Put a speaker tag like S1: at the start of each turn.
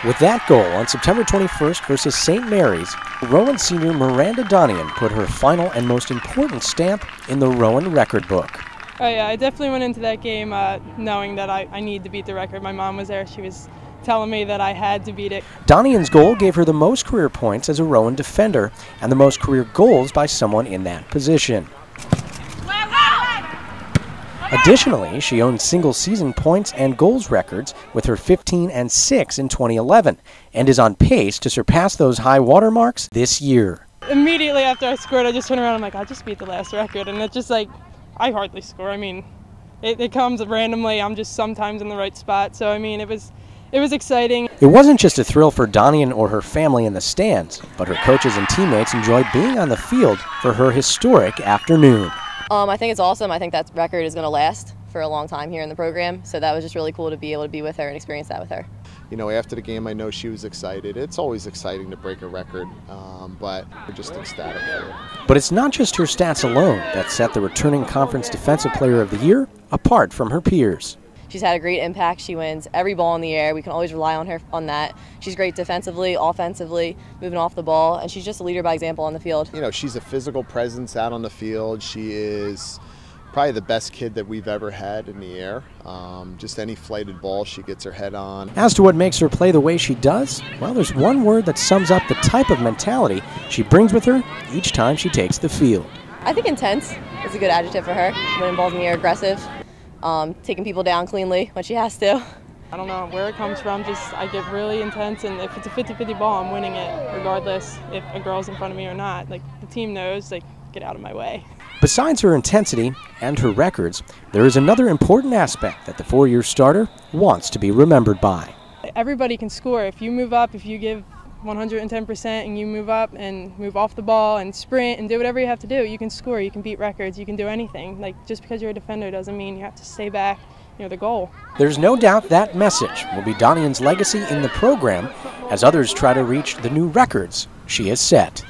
S1: With that goal on September 21st versus St. Mary's, Rowan senior Miranda Donnian put her final and most important stamp in the Rowan record book.
S2: Oh yeah, I definitely went into that game knowing that I need to beat the record. My mom was there. She was telling me that I had to beat it.
S1: Donnian's goal gave her the most career points as a Rowan defender and the most career goals by someone in that position. Additionally, she owns single-season points and goals records with her 15 and 6 in 2011 and is on pace to surpass those high water marks this year.
S2: Immediately after I scored, I just turned around and I'm like, I just beat the last record. And it's just like, I hardly score. I mean, it comes randomly. I'm just sometimes in the right spot. So, I mean, it was exciting.
S1: It wasn't just a thrill for Donnian or her family in the stands, but her coaches and teammates enjoyed being on the field for her historic afternoon.
S3: I think it's awesome. I think that record is going to last for a long time here in the program, so that was just really cool to be able to be with her and experience that with her.
S4: You know, after the game, I know she was excited. It's always exciting to break a record, but we're just ecstatic for it.
S1: But it's not just her stats alone that set the returning Conference Defensive Player of the Year apart from her peers.
S3: She's had a great impact. She wins every ball in the air. We can always rely on her on that. She's great defensively, offensively, moving off the ball, and she's just a leader by example on the field.
S4: You know, she's a physical presence out on the field. She is probably the best kid that we've ever had in the air. Just any flighted ball, she gets her head on.
S1: As to what makes her play the way she does, well, there's one word that sums up the type of mentality she brings with her each time she takes the field.
S3: I think intense is a good adjective for her. Winning balls in the air, aggressive. Taking people down cleanly when she has to.
S2: I don't know where it comes from, just I get really intense, and if it's a 50-50 ball, I'm winning it regardless if a girl's in front of me or not. Like, the team knows, like, get out of my way.
S1: Besides her intensity and her records, there is another important aspect that the four-year starter wants to be remembered by.
S2: Everybody can score. If you move up, if you give 110% and you move up and move off the ball and sprint and do whatever you have to do, you can score, you can beat records, you can do anything. Like, just because you're a defender doesn't mean you have to stay back near the goal.
S1: There's no doubt that message will be Donnian's legacy in the program as others try to reach the new records she has set.